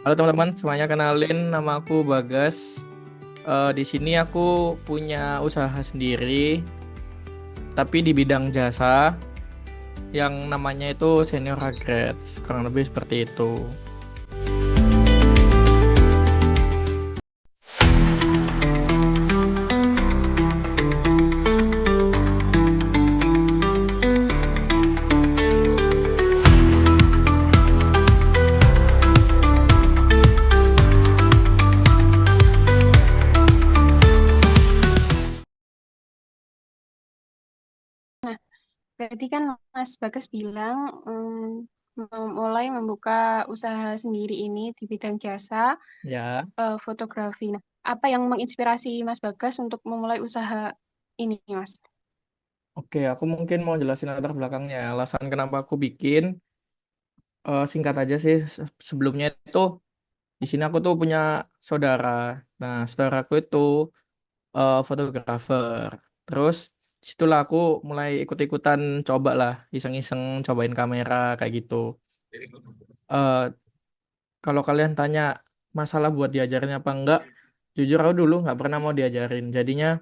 Halo teman-teman, semuanya kenalin nama aku Bagas. Di sini aku punya usaha sendiri, tapi di bidang jasa yang namanya itu Senior Regrets, kurang lebih seperti itu. Nah, berarti kan Mas Bagas bilang mulai membuka usaha sendiri ini di bidang jasa Ya, fotografi. Nah, apa yang menginspirasi Mas Bagas untuk memulai usaha ini, Mas? oke, aku mungkin mau jelasin latar belakangnya. Alasan kenapa aku bikin, singkat aja sih. Sebelumnya itu di sini aku tuh punya saudara. Nah, saudaraku itu fotografer. Terus situlah aku mulai ikut-ikutan coba lah, iseng-iseng cobain kamera kayak gitu. Eh Kalau kalian tanya masalah buat diajarin apa enggak, jujur aku dulu nggak pernah mau diajarin. Jadinya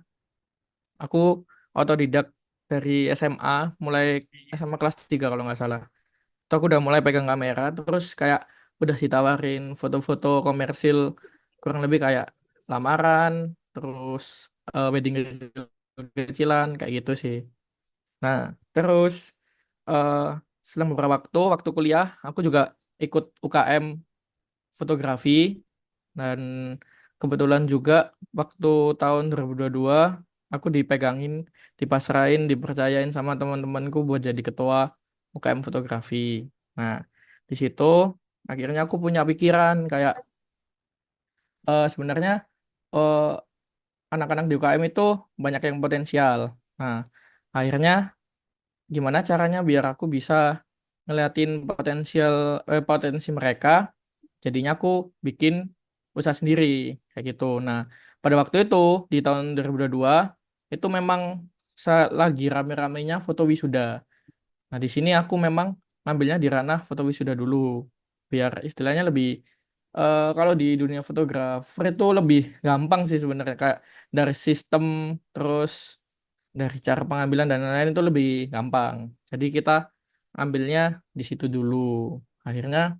aku otodidak dari SMA, mulai SMA kelas 3 kalau nggak salah. Itu aku udah mulai pegang kamera, terus kayak udah ditawarin foto-foto komersil kurang lebih kayak lamaran, terus wedding kecilan kayak gitu sih. Nah, terus eh setelah beberapa waktu kuliah, aku juga ikut UKM fotografi dan kebetulan juga waktu tahun 2022 aku dipegangin, dipasrahin, dipercayain sama teman-temanku buat jadi ketua UKM fotografi. Nah, di situ akhirnya aku punya pikiran kayak sebenarnya eh, anak-anak di UKM itu banyak yang potensial. Nah, akhirnya gimana caranya biar aku bisa ngeliatin potensi mereka, jadinya aku bikin usaha sendiri kayak gitu. Nah, pada waktu itu di tahun 2022 itu memang lagi rame-ramenya foto wisuda. Nah, di sini aku memang ngambilnya di ranah foto wisuda dulu biar istilahnya lebih kalau di dunia fotografer itu lebih gampang sih sebenarnya, kayak dari sistem, terus dari cara pengambilan dan lain-lain itu lebih gampang. Jadi kita ambilnya di situ dulu. Akhirnya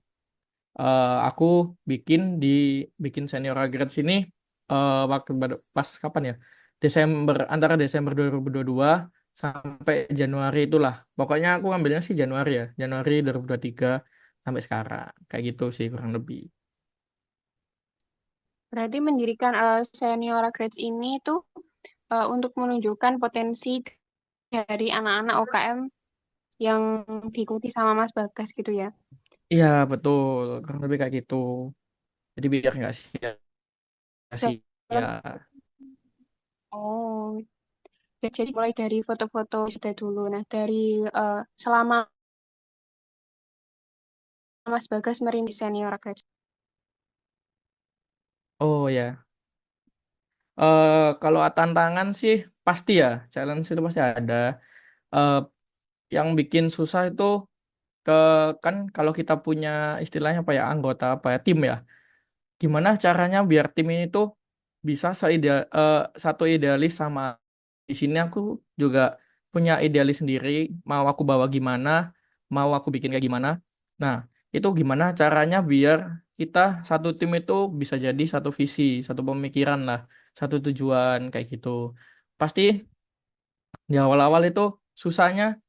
aku bikin di bikin senior grades ini waktu pas kapan ya? Desember, antara Desember 2022 sampai Januari itulah. Pokoknya aku ambilnya sih Januari ya. Januari 2023 sampai sekarang. Kayak gitu sih kurang lebih. Berarti mendirikan Senior Grades ini tuh untuk menunjukkan potensi dari anak-anak UKM yang diikuti sama Mas Bagas gitu ya. Iya, betul. Kurang lebih kayak gitu. Jadi biar nggak Dalam, sia-sia. oh, jadi mulai dari foto-foto sudah dulu. Nah, dari selama Mas Bagas merintis Senior Grades. Oh ya. Kalau tantangan sih pasti ya. Challenge itu pasti ada. Eh, yang bikin susah itu ke kan kalau kita punya istilahnya apa ya, anggota apa ya, tim ya, gimana caranya biar tim ini tuh bisa satu idealis sama. Di sini aku juga punya idealis sendiri, mau aku bawa gimana, mau aku bikin kayak gimana. Nah, itu gimana caranya biar kita satu tim itu bisa jadi satu visi, satu pemikiran lah, satu tujuan kayak gitu. Pasti di awal-awal itu susahnya,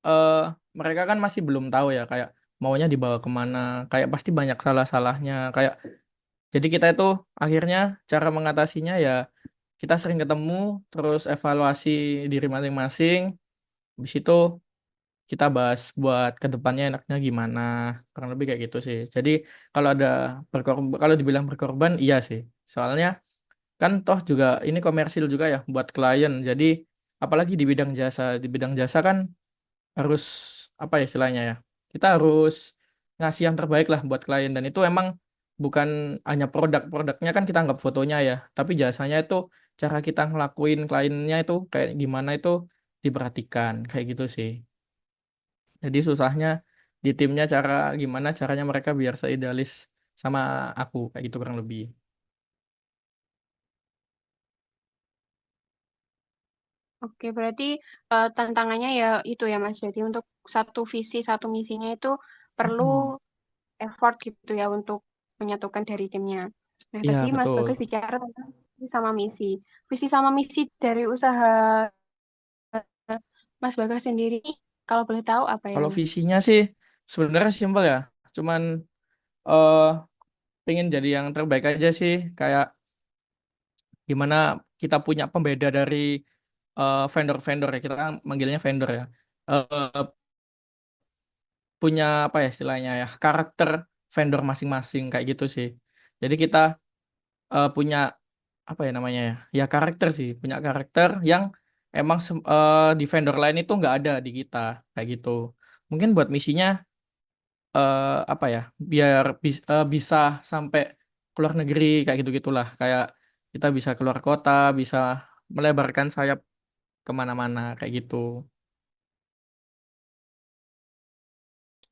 eh, mereka kan masih belum tahu ya kayak maunya dibawa kemana, kayak pasti banyak salah-salahnya kayak. Jadi kita itu akhirnya cara mengatasinya ya kita sering ketemu, terus evaluasi diri masing-masing. Habis itu kita bahas buat kedepannya enaknya gimana, kurang lebih kayak gitu sih. Jadi kalau ada berkorban, kalau dibilang berkorban iya sih, soalnya kan toh juga ini komersil juga ya buat klien. Jadi apalagi di bidang jasa kan harus apa ya istilahnya ya, kita harus ngasih yang terbaik lah buat klien, dan itu emang bukan hanya produknya kan kita anggap fotonya ya, tapi jasanya itu cara kita ngelakuin kliennya itu kayak gimana itu diperhatikan kayak gitu sih. Jadi susahnya di timnya, gimana caranya mereka biar seidealis sama aku kayak gitu kurang lebih. Oke, berarti tantangannya ya itu ya Mas. Jadi untuk satu visi, satu misinya itu perlu Mm-mm. effort gitu ya untuk menyatukan dari timnya. Nah, Iya tadi Mas betul. Bagas bicara tentang visi sama misi. Visi sama misi dari usaha Mas Bagas sendiri, kalau boleh tahu apa yang Kalau visinya sih sebenarnya simpel ya, cuman eh pengen jadi yang terbaik aja sih, kayak gimana kita punya pembeda dari vendor-vendor ya, kita manggilnya vendor ya. Eh Punya apa ya istilahnya ya, karakter vendor masing-masing kayak gitu sih. Jadi kita punya apa ya namanya ya, ya karakter sih, punya karakter yang emang di vendor lain itu nggak ada di kita kayak gitu. Mungkin buat misinya apa ya, biar bisa sampai keluar negeri kayak gitu gitulah, kayak kita bisa keluar kota, bisa melebarkan sayap kemana-mana kayak gitu.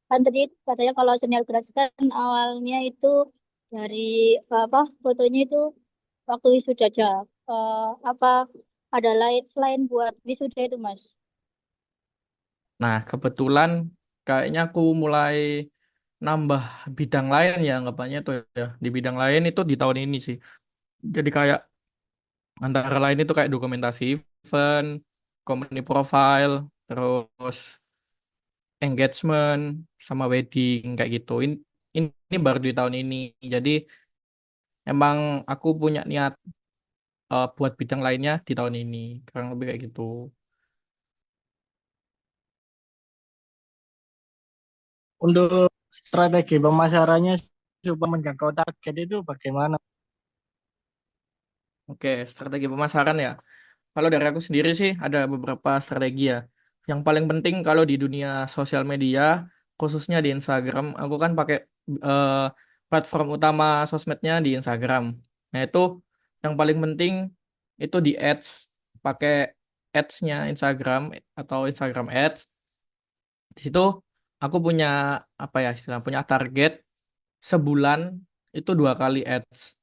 Kan tadi katanya kalau senior grad kan awalnya itu dari apa fotonya itu waktu wisuda aja. Apa ada lain selain buat wisuda itu Mas? Nah, kebetulan kayaknya aku mulai nambah bidang lain ya anggapannya tuh ya. Di bidang lain itu di tahun ini sih. Jadi kayak antara lain itu kayak dokumentasi event, company profile, terus engagement, sama wedding kayak gitu. Ini baru di tahun ini. Jadi emang aku punya niat buat bidang lainnya di tahun ini. Kurang lebih kayak gitu. Untuk strategi pemasarannya supaya menjangkau target itu bagaimana? Oke, strategi pemasaran ya. Kalau dari aku sendiri sih ada beberapa strategi ya. Yang paling penting kalau di dunia sosial media, khususnya di Instagram, aku kan pakai eh, platform utama sosmednya di Instagram. Nah itu yang paling penting itu di ads, pakai ads-nya Instagram atau Instagram Ads. Di situ aku punya apa ya istilah, punya target sebulan itu 2 kali ads.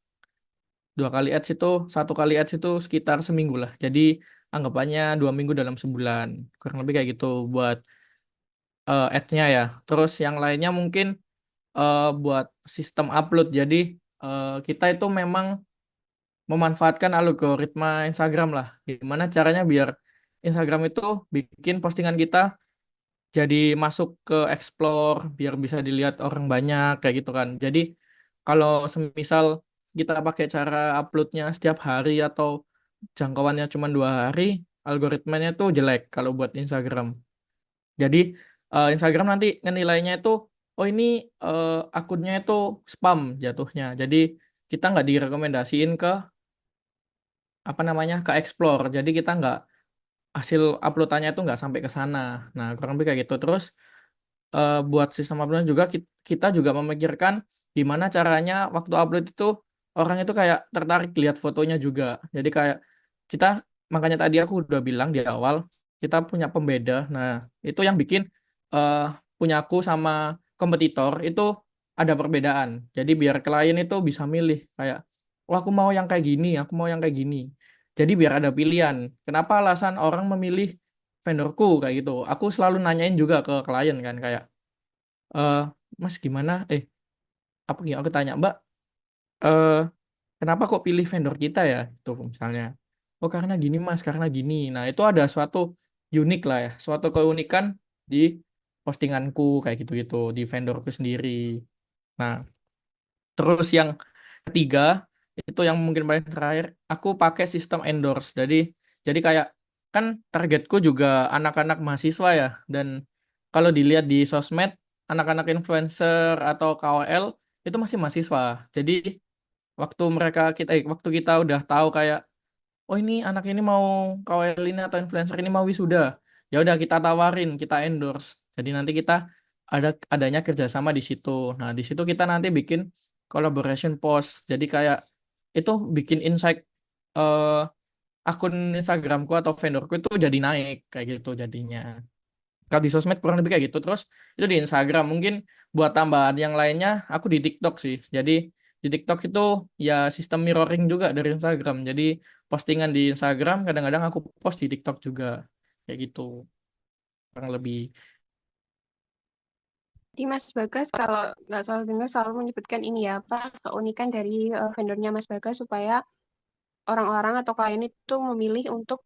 2 kali ads itu, 1 kali ads itu sekitar seminggu lah. Jadi anggapannya 2 minggu dalam sebulan. Kurang lebih kayak gitu buat ads-nya ya. Terus yang lainnya mungkin buat sistem upload. Jadi kita itu memang memanfaatkan algoritma Instagram lah. Gimana caranya biar Instagram itu bikin postingan kita jadi masuk ke explore, biar bisa dilihat orang banyak kayak gitu kan. Jadi kalau semisal kita pakai cara uploadnya setiap hari atau jangkauannya cuma 2 hari, algoritmanya tuh jelek kalau buat Instagram. Jadi Instagram nanti ngenilainya itu, oh ini akunnya itu spam jatuhnya. Jadi kita nggak direkomendasiin ke apa namanya, ke explore. Jadi kita nggak, hasil uploadannya itu nggak sampai ke sana. Nah kurang lebih kayak gitu. Terus buat sistem upload juga kita juga memikirkan gimana caranya waktu upload itu orang itu kayak tertarik lihat fotonya juga. Jadi kayak kita, makanya tadi aku udah bilang di awal kita punya pembeda. Nah, itu yang bikin eh punya aku sama kompetitor itu ada perbedaan. Jadi biar klien itu bisa milih kayak, wah aku mau yang kayak gini, aku mau yang kayak gini. Jadi biar ada pilihan. Kenapa alasan orang memilih vendorku kayak gitu. Aku selalu nanyain juga ke klien kan kayak, eh Mas gimana? Apa gini? Aku tanya Mbak, eh kenapa kok pilih vendor kita ya? Itu misalnya. Oh karena gini Mas, karena gini. Nah itu ada suatu unik lah ya, suatu keunikan di postinganku kayak gitu-gitu di vendorku sendiri. Nah terus yang ketiga itu yang mungkin paling terakhir, aku pakai sistem endorse. Jadi kayak kan targetku juga anak-anak mahasiswa ya, dan kalau dilihat di sosmed anak-anak influencer atau KOL itu masih mahasiswa. Jadi waktu kita udah tahu kayak, oh ini anak ini mau KOL ini atau influencer ini mau wisuda, ya udah kita tawarin, kita endorse. Jadi nanti kita adanya kerjasama di situ. Nah di situ kita nanti bikin collaboration post. Jadi kayak itu bikin insight akun Instagramku atau vendorku itu jadi naik kayak gitu jadinya. Kalau di sosmed kurang lebih kayak gitu. Terus itu di Instagram. Mungkin buat tambahan yang lainnya, aku di TikTok sih. Jadi di TikTok itu ya sistem mirroring juga dari Instagram. Jadi postingan di Instagram kadang-kadang aku post di TikTok juga. Kayak gitu. Kurang lebih. Di Mas Bagas kalau nggak salah dengar selalu menyebutkan ini ya, apa keunikan dari vendornya Mas Bagas supaya orang-orang atau klien itu memilih untuk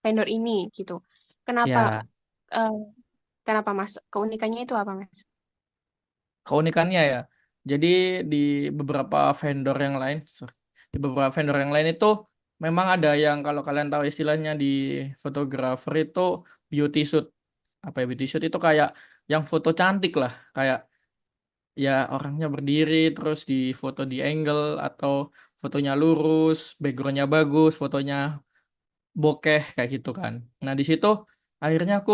vendor ini gitu. Kenapa Ya, eh, kenapa Mas? Keunikannya itu apa Mas? keunikannya ya. Jadi di beberapa vendor yang lain, sorry, di beberapa vendor yang lain itu memang ada yang kalau kalian tahu istilahnya di fotografer itu beauty shoot. Apa ya beauty shoot itu kayak yang foto cantik lah, kayak ya orangnya berdiri terus di foto di angle atau fotonya lurus, backgroundnya bagus, fotonya bokeh kayak gitu kan. Nah di situ akhirnya aku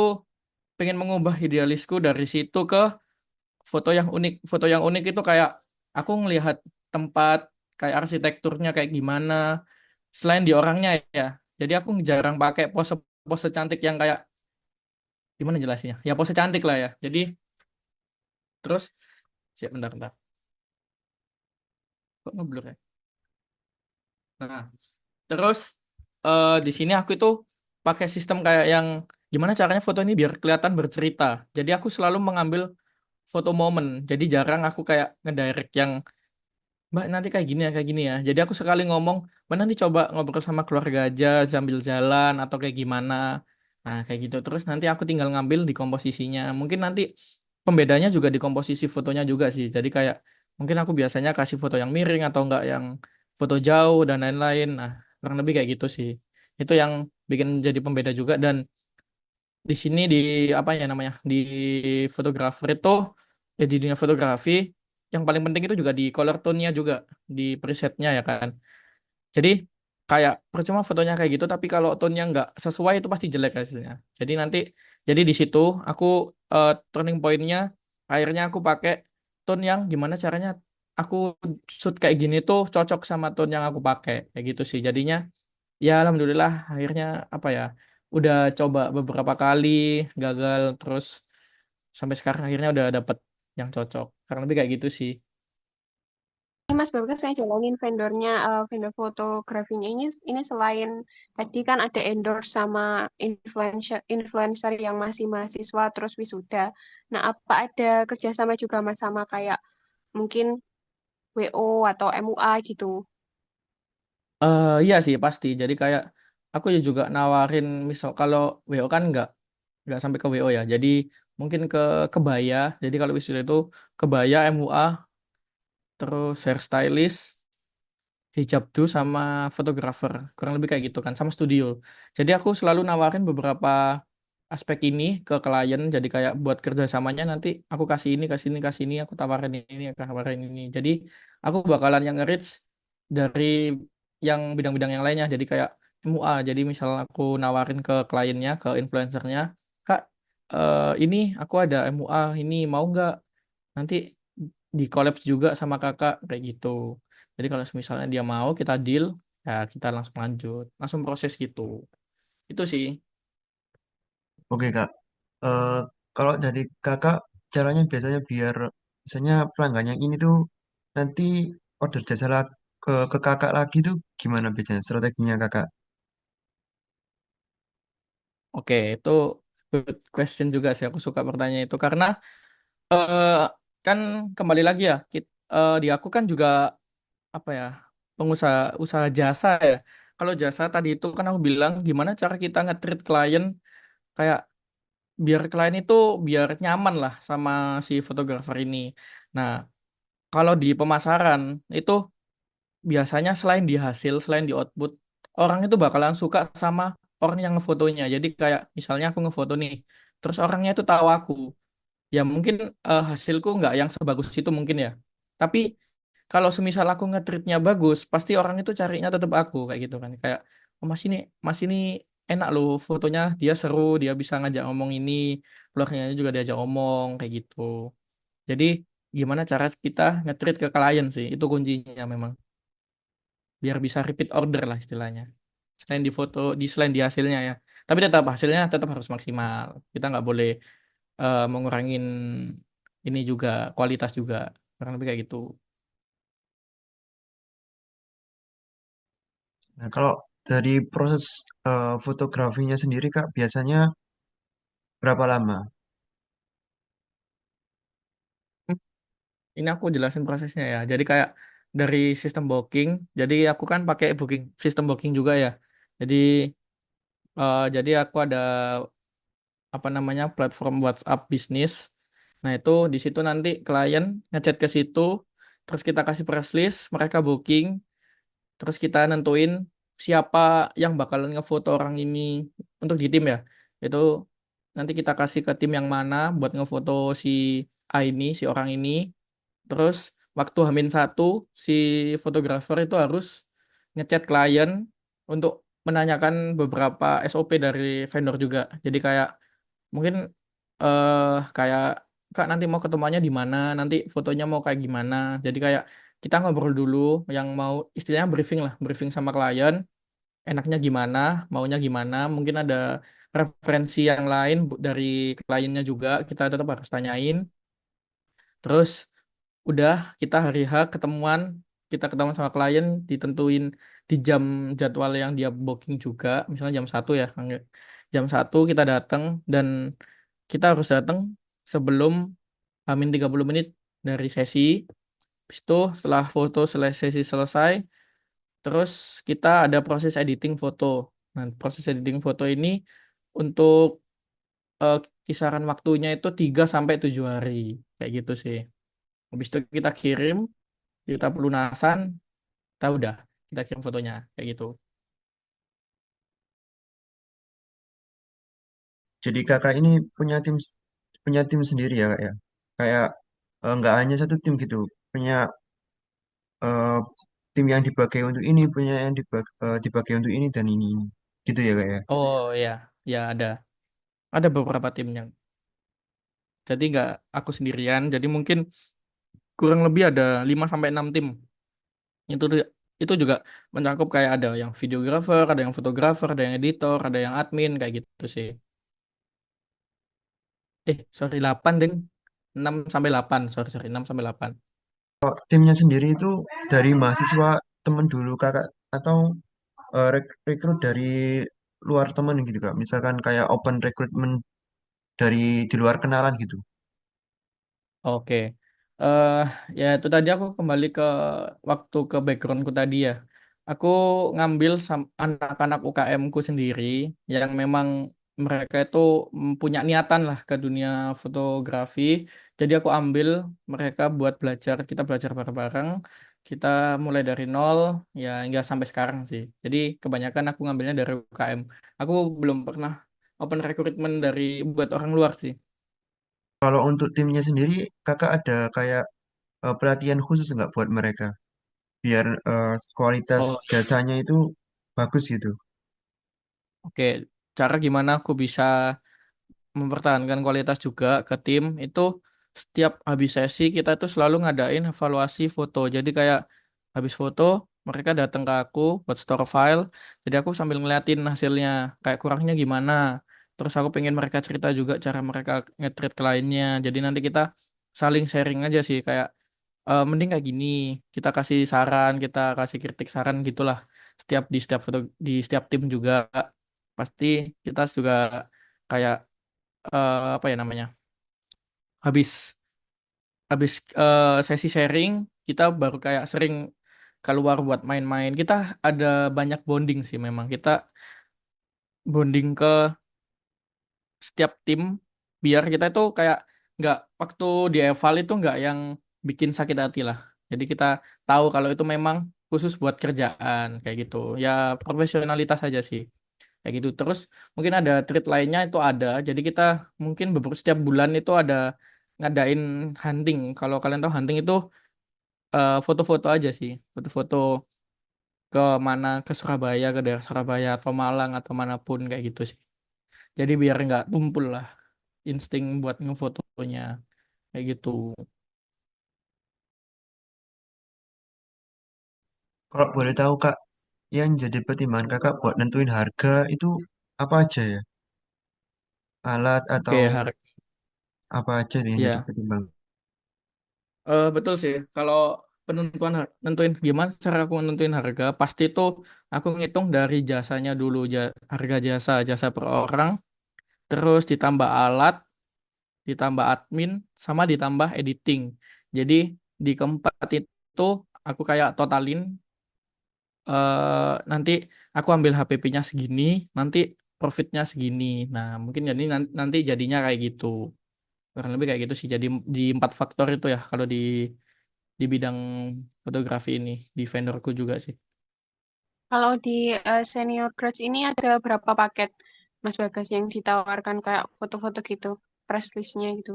pengen mengubah idealisku dari situ ke foto yang unik. Foto yang unik itu kayak aku ngelihat tempat kayak arsitekturnya kayak gimana selain di orangnya ya. Jadi aku jarang pakai pose-pose cantik yang kayak gimana jelasnya? Ya pose cantik lah ya. Jadi terus siap bentar bentar. Kok ngeblur ya? Nah, terus di sini aku itu pakai sistem kayak yang gimana caranya foto ini biar kelihatan bercerita. Jadi aku selalu mengambil foto momen. Jadi jarang aku kayak ngedirect yang Mbak nanti kayak gini ya, kayak gini ya. Jadi aku sekali ngomong, Mbak nanti coba ngobrol sama keluarga aja sambil jalan atau kayak gimana. Nah, kayak gitu. Terus nanti aku tinggal ngambil di komposisinya. Mungkin nanti pembedanya juga di komposisi fotonya juga sih. Jadi kayak mungkin aku biasanya kasih foto yang miring atau enggak yang foto jauh dan lain-lain. Nah, kurang lebih kayak gitu sih. Itu yang bikin jadi pembeda juga dan di sini di apa ya namanya di fotografer itu ya di dunia fotografi yang paling penting itu juga di color tone-nya juga di presetnya ya kan jadi kayak percuma fotonya kayak gitu tapi kalau tone-nya nggak sesuai itu pasti jelek hasilnya jadi nanti jadi di situ aku turning point-nya akhirnya aku pakai tone yang gimana caranya aku shoot kayak gini tuh cocok sama tone yang aku pakai kayak gitu sih jadinya ya alhamdulillah akhirnya apa ya udah coba beberapa kali gagal terus sampai sekarang akhirnya udah dapet yang cocok karena lebih kayak gitu sih. Ini Mas Bagas saya jalanin vendornya, vendor fotografinya ini selain tadi kan ada endorse sama influencer influencer yang masih mahasiswa terus wisuda. Nah, apa ada kerjasama juga Mas sama kayak mungkin WO atau MUA gitu? Iya sih pasti jadi kayak aku ya juga nawarin misal kalau WO kan nggak sampai ke WO ya jadi mungkin ke kebaya jadi kalau wisuda itu kebaya MUA terus hairstylist hijabdu sama fotografer kurang lebih kayak gitu kan sama studio jadi aku selalu nawarin beberapa aspek ini ke klien jadi kayak buat kerjasamanya nanti aku kasih ini aku tawarin ini jadi aku bakalan yang nge-reach dari yang bidang-bidang yang lainnya jadi kayak MUA jadi misal aku nawarin ke kliennya ke influencernya kak ini aku ada MUA ini mau nggak nanti di collab juga sama kakak kayak gitu. Jadi kalau misalnya dia mau kita deal, ya kita langsung lanjut, langsung proses gitu. Itu sih. Oke Kak, Eh, kalau dari Kakak caranya biasanya biar misalnya pelanggan yang ini tuh nanti order jasa ke Kakak lagi tuh gimana biasanya strateginya Kakak? Oke, itu good question juga sih. Aku suka pertanyaan itu karena eh, kan kembali lagi ya, di aku kan juga apa ya pengusaha usaha jasa ya. Kalau jasa tadi itu kan aku bilang gimana cara kita nge-treat klien kayak biar klien itu biar nyaman lah sama si fotografer ini. Nah, kalau di pemasaran itu biasanya selain di output, orang itu bakalan suka sama orang yang ngefotonya. Jadi kayak misalnya aku ngefoto nih, terus orangnya itu tahu aku. Ya mungkin hasilku nggak yang sebagus itu mungkin ya. Tapi kalau semisal aku nge-treatnya bagus, pasti orang itu carinya tetap aku kayak gitu kan. Kayak oh, mas ini enak loh fotonya, dia seru, dia bisa ngajak ngomong ini, keluarganya juga diajak ngomong kayak gitu. Jadi gimana cara kita nge-treat ke klien sih, itu kuncinya memang. Biar bisa repeat order lah istilahnya. Selain di foto, di selain di hasilnya ya. Tapi tetap hasilnya tetap harus maksimal. Kita nggak boleh mengurangin ini juga kualitas juga. Kurang lebih kayak gitu. Nah, kalau dari proses fotografinya sendiri Kak, biasanya berapa lama? Hmm, Ini aku jelasin prosesnya ya. Jadi kayak dari sistem booking, jadi aku kan pakai booking sistem booking juga ya. Jadi jadi aku ada apa namanya platform WhatsApp bisnis. Nah itu di situ nanti klien ngechat ke situ, terus kita kasih press list, mereka booking, terus kita nentuin siapa yang bakalan ngefoto orang ini untuk di tim ya. Itu nanti kita kasih ke tim yang mana buat ngefoto si A ini, si orang ini. Terus waktu H-1 si fotografer itu harus ngechat klien untuk menanyakan beberapa SOP dari vendor juga. Jadi kayak mungkin kayak Kak nanti mau ketemuannya di mana, nanti fotonya mau kayak gimana. Jadi kayak kita ngobrol dulu yang mau istilahnya briefing lah, briefing sama klien, enaknya gimana, maunya gimana. Mungkin ada referensi yang lain dari kliennya juga kita tetap harus tanyain. Terus udah kita hari H ketemuan, kita ketemuan sama klien, ditentuin di jam jadwal yang dia booking juga, misalnya jam 1 ya. Jam 1 kita datang dan kita harus datang sebelum H-30 menit dari sesi. Habis itu setelah foto sesi selesai, terus kita ada proses editing foto. Nah, proses editing foto ini untuk eh, kisaran waktunya itu 3 sampai 7 hari. Kayak gitu sih. Habis itu kita kirim, kita pelunasan, kita udah, kita kirim fotonya. Kayak gitu. Jadi kakak ini punya tim sendiri ya Kak ya? Kayak nggak hanya satu tim gitu, punya eh, tim yang dipakai untuk ini, punya yang dipakai untuk ini dan ini. Gitu ya Kak ya? Oh ya, ya ada. Ada beberapa tim yang. Jadi nggak aku sendirian. Jadi mungkin kurang lebih ada 5 sampai 6 tim. Itu itu juga mencakup kayak ada yang videographer, ada yang fotografer, ada yang editor, ada yang admin kayak gitu sih. Sorry 8 ding. 6 sampai 8, sorry sorry 6 sampai 8. Timnya sendiri itu dari mahasiswa temen dulu kakak atau rekrut dari luar temen gitu kak? Misalkan kayak open recruitment dari di luar kenalan gitu. Oke. eh Ya itu tadi aku kembali ke waktu ke backgroundku tadi ya. Aku ngambil anak-anak UKM ku sendiri yang memang mereka itu punya niatan lah ke dunia fotografi. Jadi aku ambil mereka buat belajar, kita belajar bareng-bareng. Kita mulai dari nol ya hingga sampai sekarang sih. Jadi kebanyakan aku ngambilnya dari UKM. Aku belum pernah open recruitment dari buat orang luar sih. Kalau untuk timnya sendiri, kakak ada kayak pelatihan khusus nggak buat mereka? Biar kualitas Oh, jasanya itu bagus gitu. oke, cara gimana aku bisa mempertahankan kualitas juga ke tim itu setiap habis sesi kita tuh selalu ngadain evaluasi foto. Jadi kayak habis foto mereka datang ke aku buat store file. Jadi aku sambil ngeliatin hasilnya kayak kurangnya gimana. Terus aku pengen mereka cerita juga cara mereka nge-treat kliennya. Jadi nanti kita saling sharing aja sih kayak mending kayak gini. Kita kasih saran, kita kasih kritik saran gitulah. Di setiap foto di setiap tim juga pasti kita juga kayak apa ya namanya habis habis sesi sharing kita baru kayak sering keluar buat main-main kita ada banyak bonding sih memang kita bonding ke setiap tim biar kita itu kayak nggak waktu di eval itu nggak yang bikin sakit hati lah jadi kita tahu kalau itu memang khusus buat kerjaan kayak gitu ya profesionalitas aja sih kayak gitu. Terus mungkin ada treat lainnya itu ada. Jadi kita mungkin beberapa setiap bulan itu ada ngadain hunting. Kalau kalian tahu hunting itu foto-foto aja sih, foto-foto ke mana ke Surabaya, ke daerah Surabaya atau Malang atau manapun kayak gitu sih. Jadi biar nggak tumpul lah insting buat ngefotonya kayak gitu. Kalau boleh tahu kak, yang jadi pertimbangan kakak buat nentuin harga itu apa aja ya? Alat Oke, atau harga. apa aja nih yang jadi Ya, pertimbangan? betul sih. Kalau nentuin gimana cara aku nentuin harga, pasti itu aku ngitung dari jasanya dulu, harga jasa per orang, terus ditambah alat, ditambah admin, sama ditambah editing. Jadi di keempat itu aku kayak totalin, nanti aku ambil HPP-nya segini, nanti profitnya segini. Nah, mungkin jadi nanti jadinya kayak gitu. Kurang lebih kayak gitu sih. Jadi di empat faktor itu ya kalau di bidang fotografi ini, di vendorku juga sih. Kalau di senior grades ini ada berapa paket Mas Bagas yang ditawarkan kayak foto-foto gitu, press listnya gitu.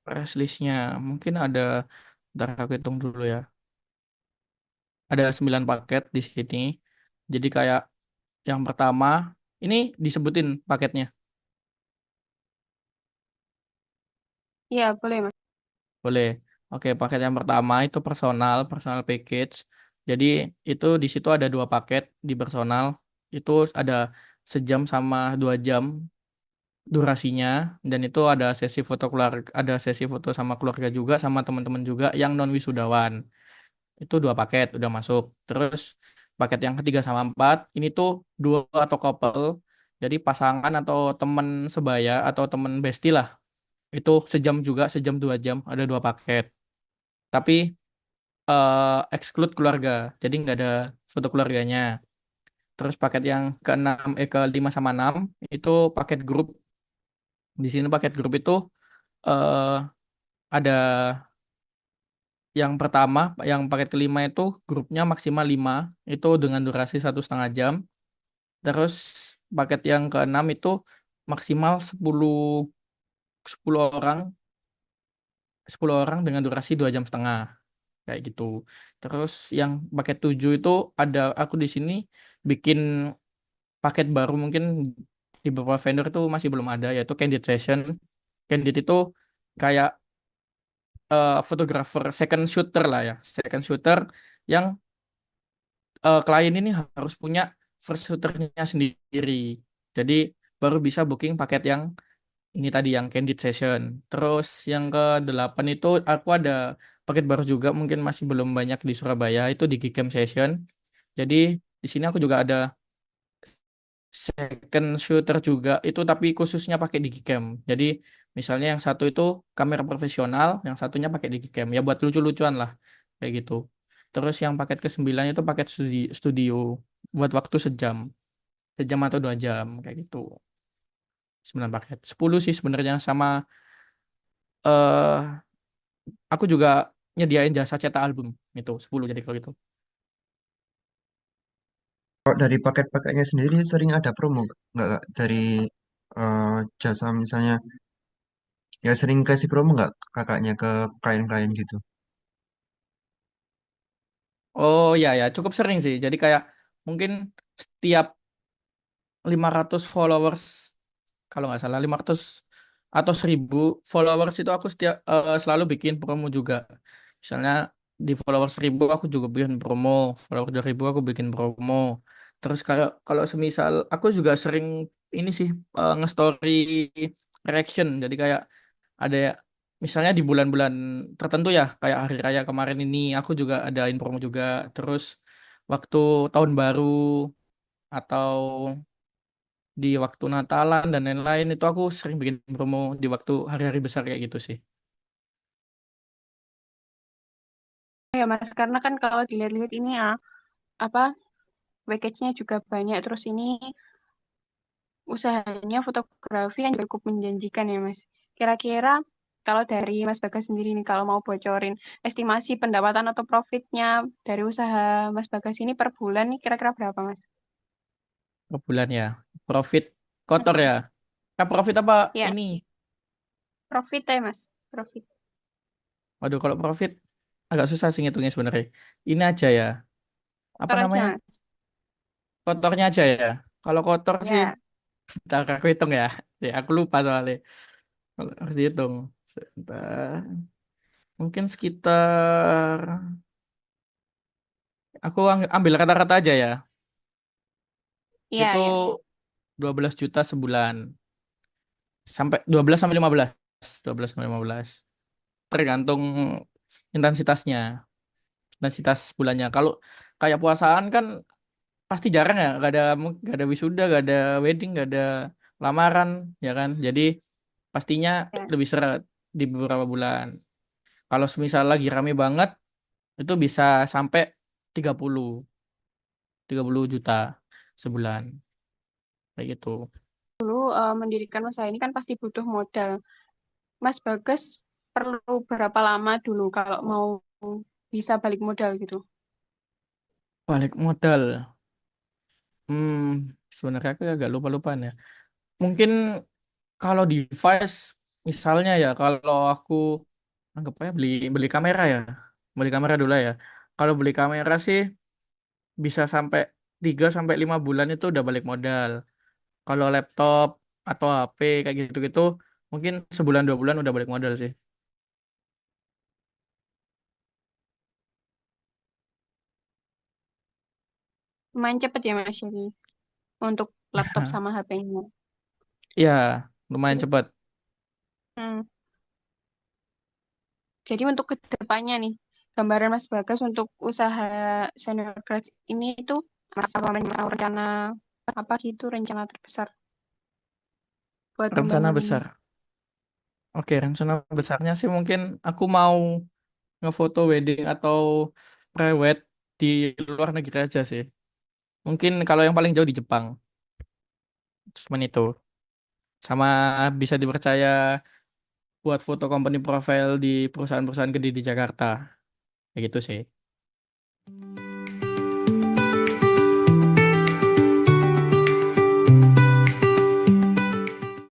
Price list-nya mungkin ada, ntar aku hitung dulu ya. Ada 9 paket di sini. Jadi kayak yang pertama, ini disebutin paketnya. Iya, boleh Mas. Boleh. Oke, paket yang pertama itu personal package. Jadi itu di situ ada dua paket di personal. Itu ada sejam sama 2 jam durasinya, dan itu ada sesi foto keluarga, ada sesi foto sama keluarga juga, sama teman-teman juga yang non wisudawan. Itu dua paket udah masuk. Terus paket yang ketiga sama empat ini tuh dua atau couple. Jadi pasangan atau teman sebaya atau teman bestie lah. Itu sejam juga, sejam 2 jam, ada dua paket. Tapi exclude keluarga, jadi nggak ada foto keluarganya. Terus paket yang ke 5 sama 6 itu paket grup. Di sini paket grup itu eh, ada yang pertama, yang paket kelima itu grupnya maksimal 5, itu dengan durasi 1,5 jam. Terus paket yang keenam itu maksimal 10 orang, 10 orang dengan durasi 2,5 jam kayak gitu. Terus yang paket 7 itu ada aku di sini bikin paket baru, mungkin di beberapa vendor itu masih belum ada, yaitu Candid Session. Candid itu kayak fotografer second shooter lah ya, second shooter yang klien ini harus punya first shooternya sendiri. Jadi baru bisa booking paket yang ini tadi, yang Candid Session. Terus yang ke-8 itu aku ada paket baru juga, mungkin masih belum banyak di Surabaya, itu di Gcam Session. Jadi di sini aku juga ada second shooter juga itu, tapi khususnya pakai Digicam. Jadi misalnya yang satu itu kamera profesional, yang satunya pakai Digicam. Ya buat lucu-lucuan lah kayak gitu. Terus yang paket ke-9 itu paket studio buat waktu sejam, sejam atau 2 jam kayak gitu. 9 paket. 10 sih sebenarnya, sama eh aku juga nyediain jasa cetak album itu 10 jadi kalau gitu. Kalau dari paket-paketnya sendiri sering ada promo nggak Kak? Dari jasa misalnya ya sering kasih promo nggak kakaknya ke klien-klien gitu? Oh ya ya, cukup sering sih. Jadi kayak mungkin setiap 500 followers, kalau nggak salah 500 atau 1.000 followers itu aku selalu bikin promo juga. Misalnya di followers 1.000 aku juga bikin promo, followers 2.000 aku bikin promo. Terus kalau kalau semisal aku juga sering ini sih, nge-story reaction. Jadi kayak ada misalnya di bulan-bulan tertentu ya, kayak hari raya kemarin ini aku juga adain promo juga. Terus waktu tahun baru atau di waktu Natalan dan lain-lain itu aku sering bikin promo di waktu hari-hari besar kayak gitu sih. Ya Mas, karena kan kalau dilihat-lihat ini ya, apa package-nya juga banyak. Terus ini usahanya fotografi yang cukup menjanjikan ya Mas. Kira-kira kalau dari Mas Bagas sendiri nih, kalau mau bocorin estimasi pendapatan atau profitnya dari usaha Mas Bagas ini per bulan nih kira-kira berapa Mas? Per bulan ya. Profit kotor ya. Profit apa Ya, ini? profit ya Mas. Profit. Waduh, kalau profit agak susah sih ngitungnya sebenarnya. Ini aja ya. Apa Kotor aja namanya? Mas. Kotornya aja ya. Kalau kotor sih, Ya, ntar aku hitung ya. Ya, aku lupa soalnya. Kalau harus dihitung. Sebentar. Mungkin sekitar, aku ambil rata-rata aja ya. iya, Itu ya. 12 juta sebulan. Sampai 12 sampai 15. 12 sampai 15. Tergantung intensitasnya, intensitas bulannya. Kalau kayak puasaan kan pasti jarang ya, nggak ada wisuda, nggak ada wedding, nggak ada lamaran, ya kan. Jadi pastinya Ya. lebih seret di beberapa bulan. Kalau semisal lagi rame banget, itu bisa sampai 30 30 juta sebulan kayak gitu. Mendirikan usaha ini kan pasti butuh modal. Mas Bagas perlu berapa lama dulu kalau mau bisa balik modal gitu? Balik modal. Hmm, sebenarnya aku agak lupa-lupa ya. Mungkin kalau device misalnya ya, kalau aku anggap aja beli beli kamera ya. Beli kamera dulu ya. Kalau beli kamera sih bisa sampai 3 sampai 5 bulan itu udah balik modal. Kalau laptop atau HP kayak gitu-gitu mungkin sebulan 2 bulan udah balik modal sih. Lumayan cepet ya Mas jadi untuk laptop sama HP-nya. Ya, lumayan cepat. Hmm. Jadi untuk kedepannya nih, gambaran Mas Bagas untuk usaha senior grad ini itu mau rencana apa gitu, rencana terbesar buat Rencana membangun ini. besar. Oke, rencana besarnya sih mungkin aku mau ngefoto wedding atau prewed di luar negeri aja sih. Mungkin kalau yang paling jauh di Jepang. Cuman itu. Sama bisa dipercaya buat foto company profile di perusahaan-perusahaan gede di Jakarta. Kayak gitu sih.